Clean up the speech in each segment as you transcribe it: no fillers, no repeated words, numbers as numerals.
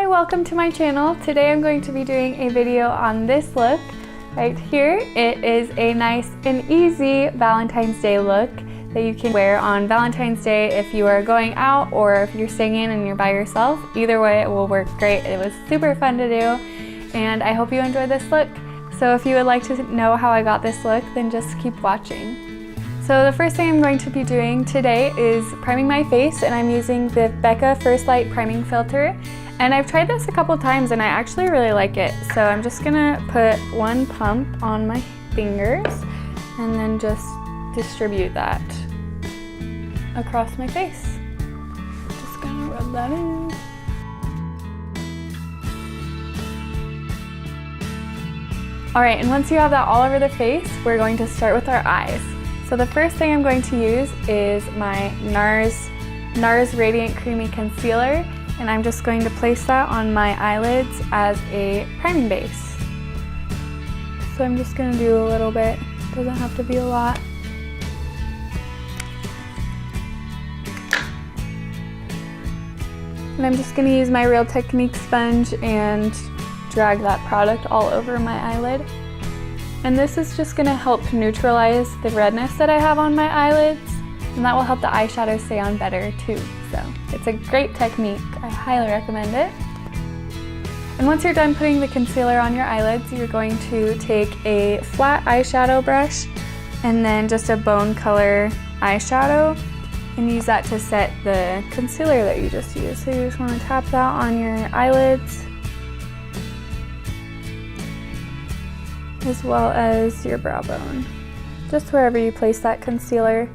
Hi, welcome to my channel. Today I'm going to be doing a video on this look right here. It is a nice and easy Valentine's Day look that you can wear on Valentine's Day if you are going out or if you're staying in and you're by yourself. Either way, it will work great. It was super fun to do, and I hope you enjoy this look. So if you would like to know how I got this look, then just keep watching. So the first thing I'm going to be doing today is priming my face, and I'm using the Becca First Light Priming Filter. And I've tried this a couple times and I actually really like it. So I'm just gonna put one pump on my fingers and then just distribute that across my face. Just gonna rub that in. All right, and once you have that all over the face, we're going to start with our eyes. So the first thing I'm going to use is my NARS Radiant Creamy Concealer, and I'm just going to place that on my eyelids as a priming base. So I'm just going to do a little bit, doesn't have to be a lot. And I'm just going to use my Real Technique sponge and drag that product all over my eyelid. And this is just going to help neutralize the redness that I have on my eyelids, and that will help the eyeshadow stay on better too. So it's a great technique. I highly recommend it. And once you're done putting the concealer on your eyelids, you're going to take a flat eyeshadow brush and then just a bone color eyeshadow and use that to set the concealer that you just used. So you just want to tap that on your eyelids, as well as your brow bone, just wherever you place that concealer.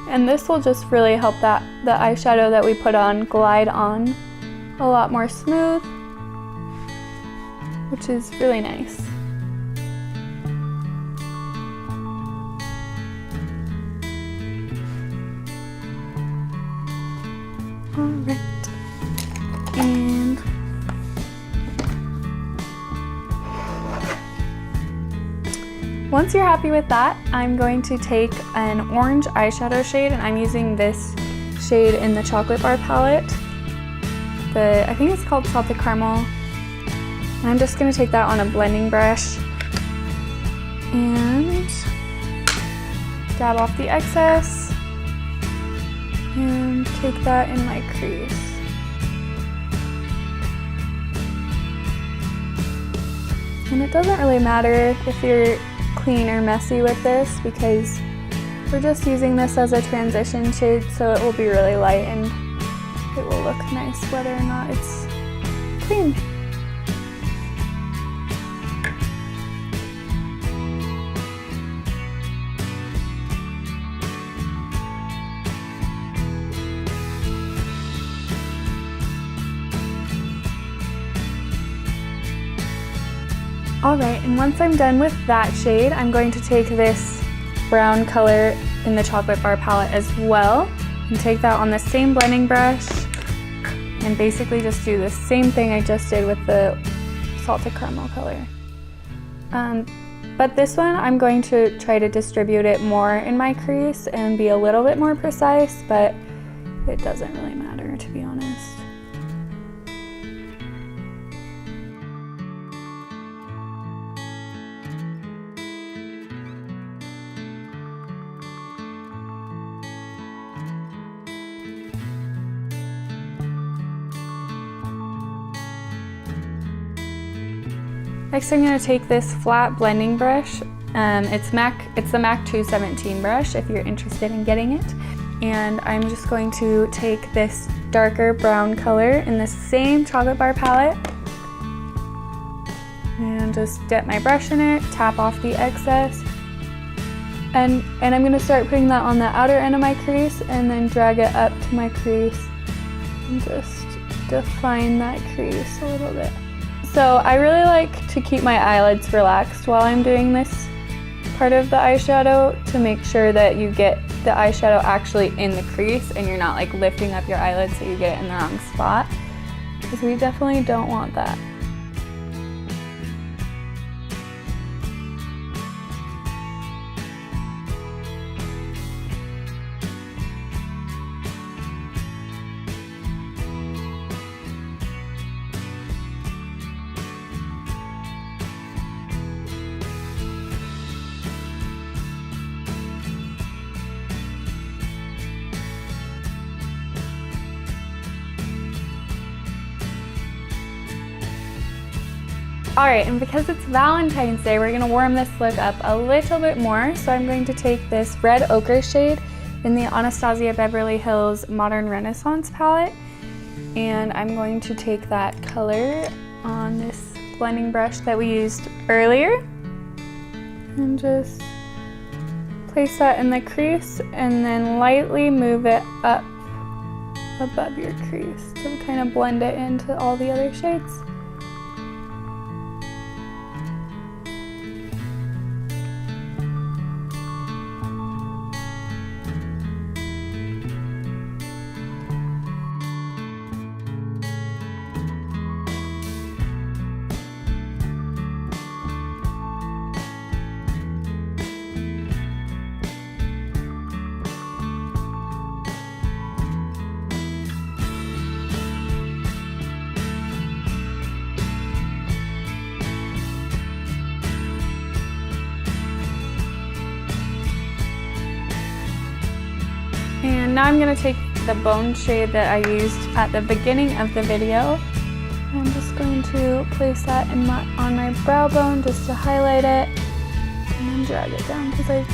And this will just really help the eyeshadow that we put on glide on a lot more smooth, which is really nice. Alright, and once you're happy with that, I'm going to take an orange eyeshadow shade, and I'm using this shade in the Chocolate Bar palette. I think it's called Salted Caramel. And I'm just going to take that on a blending brush and dab off the excess and take that in my crease. And it doesn't really matter if you're clean or messy with this, because we're just using this as a transition shade, so it will be really light and it will look nice whether or not it's clean. Alright, and once I'm done with that shade, I'm going to take this brown color in the Chocolate Bar palette as well, and take that on the same blending brush, and basically just do the same thing I just did with the Salted Caramel color. But this one, I'm going to try to distribute it more in my crease and be a little bit more precise, but it doesn't really matter, to be honest. Next, I'm going to take this flat blending brush. It's the MAC 217 brush if you're interested in getting it. And I'm just going to take this darker brown color in the same Chocolate Bar palette and just dip my brush in it, tap off the excess. And I'm going to start putting that on the outer end of my crease and then drag it up to my crease and just define that crease a little bit. So I really like to keep my eyelids relaxed while I'm doing this part of the eyeshadow to make sure that you get the eyeshadow actually in the crease and you're not like lifting up your eyelids so you get it in the wrong spot, because we definitely don't want that. All right, and because it's Valentine's Day, we're gonna warm this look up a little bit more. So I'm going to take this red ochre shade in the Anastasia Beverly Hills Modern Renaissance palette. And I'm going to take that color on this blending brush that we used earlier and just place that in the crease and then lightly move it up above your crease to kind of blend it into all the other shades. And now I'm going to take the bone shade that I used at the beginning of the video. I'm just going to place that on my brow bone just to highlight it, and then drag it down because I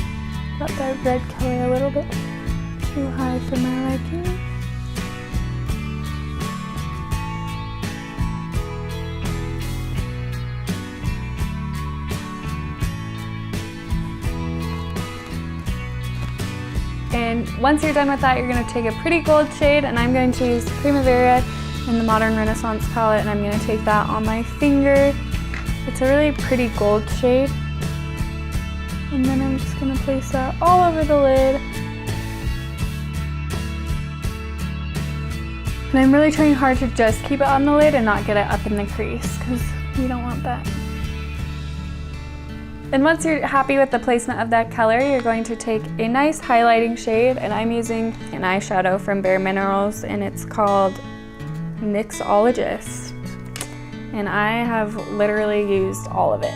got that red color a little bit too high for my liking. And once you're done with that, you're going to take a pretty gold shade, and I'm going to use Primavera in the Modern Renaissance palette, and I'm going to take that on my finger. It's a really pretty gold shade. And then I'm just going to place that all over the lid. And I'm really trying hard to just keep it on the lid and not get it up in the crease, because you don't want that. And once you're happy with the placement of that color, you're going to take a nice highlighting shade, and I'm using an eyeshadow from Bare Minerals, and it's called Mixologist. And I have literally used all of it.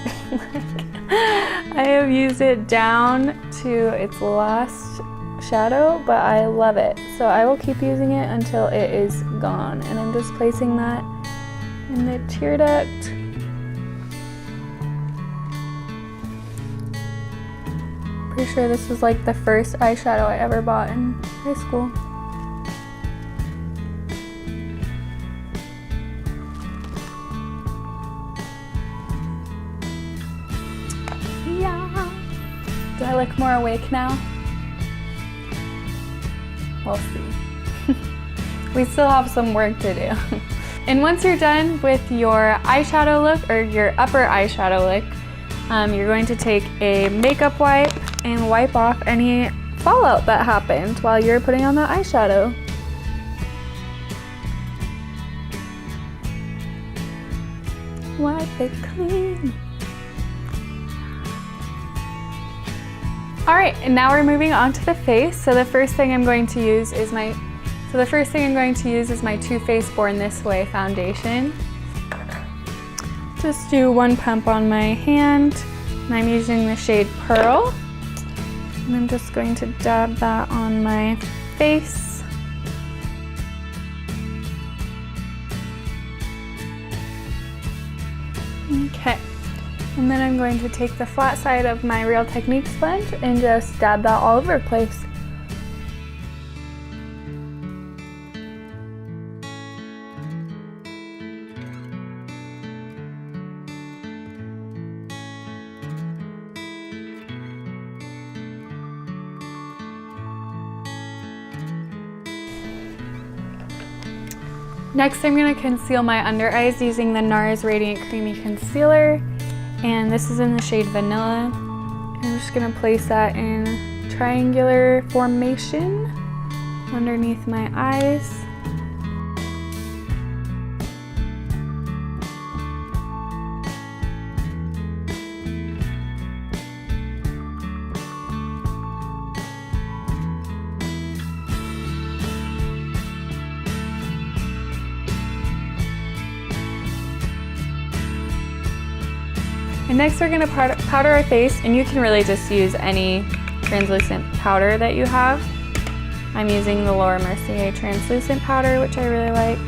I have used it down to its last shadow, but I love it. So I will keep using it until it is gone. And I'm just placing that in the tear duct. Pretty sure this was like the first eyeshadow I ever bought in high school. Yeah. Do I look more awake now? We'll see. We still have some work to do. And once you're done with your eyeshadow look, or your upper eyeshadow look, you're going to take a makeup wipe and wipe off any fallout that happened while you're putting on the eyeshadow. Wipe it clean. All right, and now we're moving on to the face. So the first thing I'm going to use is my Too Faced Born This Way foundation. Just do one pump on my hand, and I'm using the shade Pearl. And I'm just going to dab that on my face. Okay, and then I'm going to take the flat side of my Real Techniques sponge and just dab that all over the place. Next, I'm going to conceal my under eyes using the NARS Radiant Creamy Concealer, and this is in the shade Vanilla. I'm just going to place that in triangular formation underneath my eyes. And next we're going to powder our face, and you can really just use any translucent powder that you have. I'm using the Laura Mercier translucent powder, which I really like.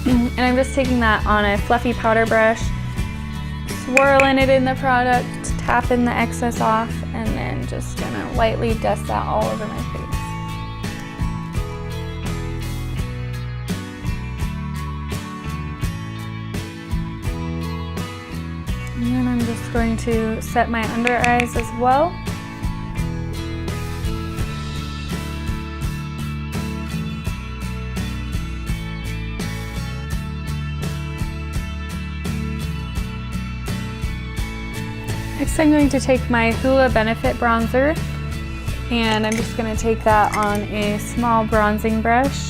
And I'm just taking that on a fluffy powder brush, swirling it in the product, tapping the excess off, and then just gonna lightly dust that all over my face. And then I'm just going to set my under eyes as well. Next I'm going to take my Hoola Benefit bronzer, and I'm just going to take that on a small bronzing brush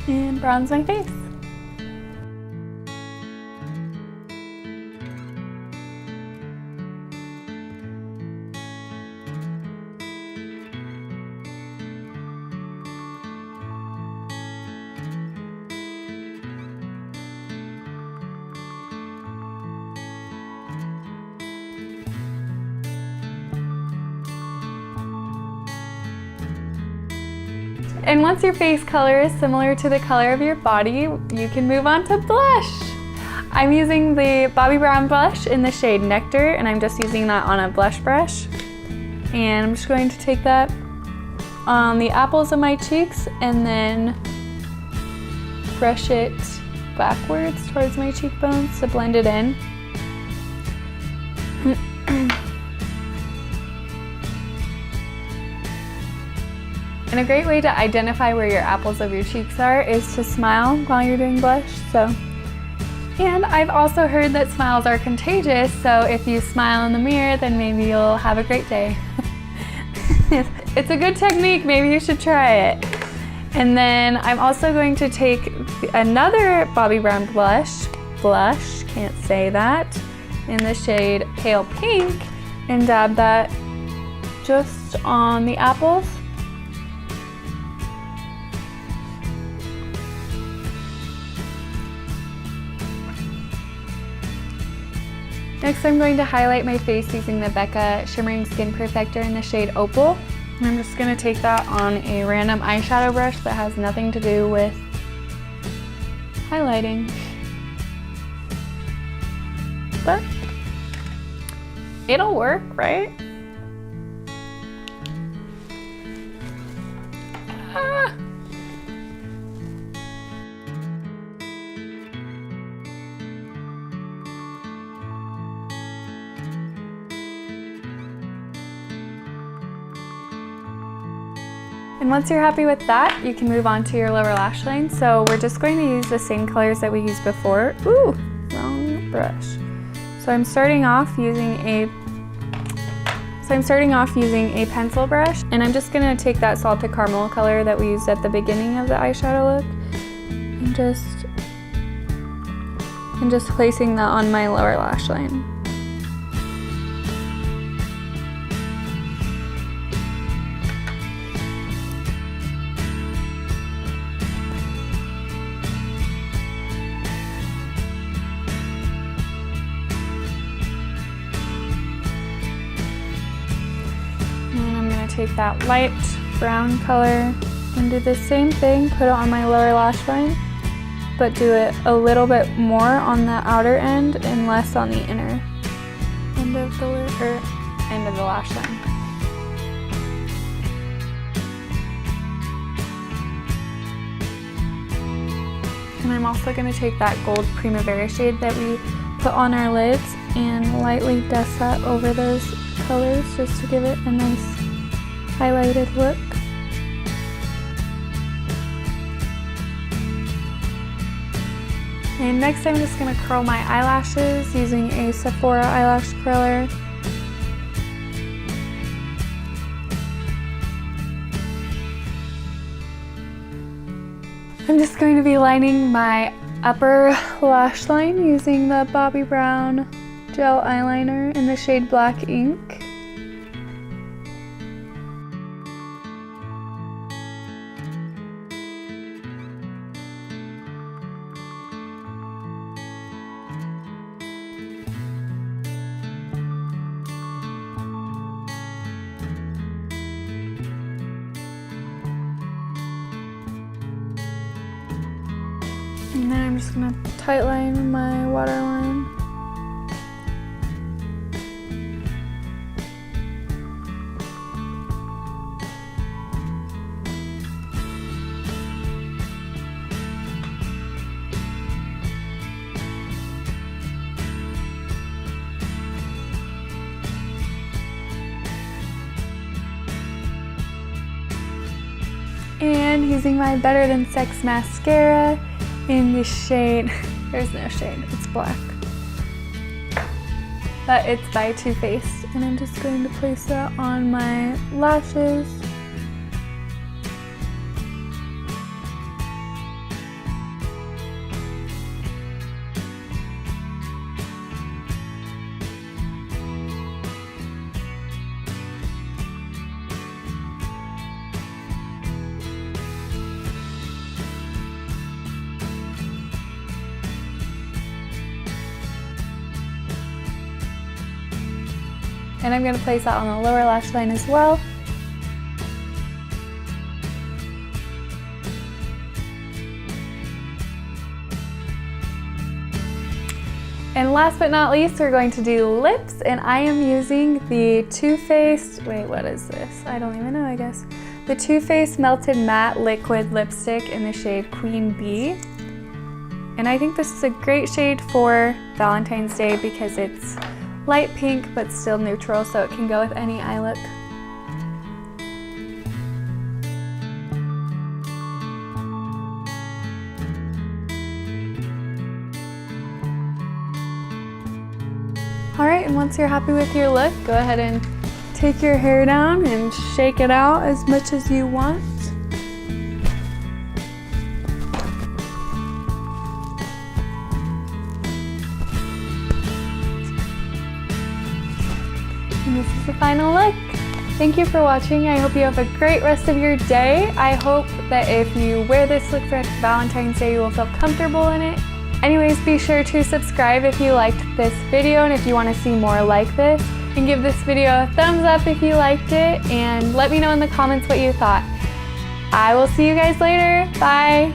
and bronze my face. And once your face color is similar to the color of your body, you can move on to blush. I'm using the Bobbi Brown blush in the shade Nectar, and I'm just using that on a blush brush. And I'm just going to take that on the apples of my cheeks and then brush it backwards towards my cheekbones to blend it in. And a great way to identify where your apples of your cheeks are is to smile while you're doing blush. And I've also heard that smiles are contagious, so if you smile in the mirror, then maybe you'll have a great day. It's a good technique, maybe you should try it. And then I'm also going to take another Bobbi Brown blush, can't say that, in the shade Pale Pink, and dab that just on the apples. Next, I'm going to highlight my face using the Becca Shimmering Skin Perfector in the shade Opal. And I'm just going to take that on a random eyeshadow brush that has nothing to do with highlighting. But it'll work, right? Ah. And once you're happy with that, you can move on to your lower lash line. So we're just going to use the same colors that we used before. Ooh, wrong brush. So I'm starting off using a pencil brush, and I'm just gonna take that salted caramel color that we used at the beginning of the eyeshadow look and just placing that on my lower lash line. Take that light brown color and do the same thing, put it on my lower lash line, but do it a little bit more on the outer end and less on the inner end of the lash line. And I'm also going to take that gold Primavera shade that we put on our lids and lightly dust that over those colors just to give it a nice highlighted look. And next I'm just going to curl my eyelashes using a Sephora eyelash curler. I'm just going to be lining my upper lash line using the Bobbi Brown gel eyeliner in the shade Black Ink. And then I'm just gonna tight line my waterline. And using my Better Than Sex mascara in the shade, there's no shade, it's black. But it's by Too Faced, and I'm just going to place that on my lashes. And I'm going to place that on the lower lash line as well. And last but not least, we're going to do lips, and I am using the Too Faced, wait, what is this? I don't even know, I guess. The Too Faced Melted Matte Liquid Lipstick in the shade Queen Bee. And I think this is a great shade for Valentine's Day because it's light pink but still neutral, so it can go with any eye look. Alright, and once you're happy with your look, go ahead and take your hair down and shake it out as much as you want. And this is the final look. Thank you for watching. I hope you have a great rest of your day. I hope that if you wear this look for Valentine's Day, you will feel comfortable in it. Anyways, be sure to subscribe if you liked this video and if you want to see more like this. And give this video a thumbs up if you liked it, and let me know in the comments what you thought. I will see you guys later. Bye!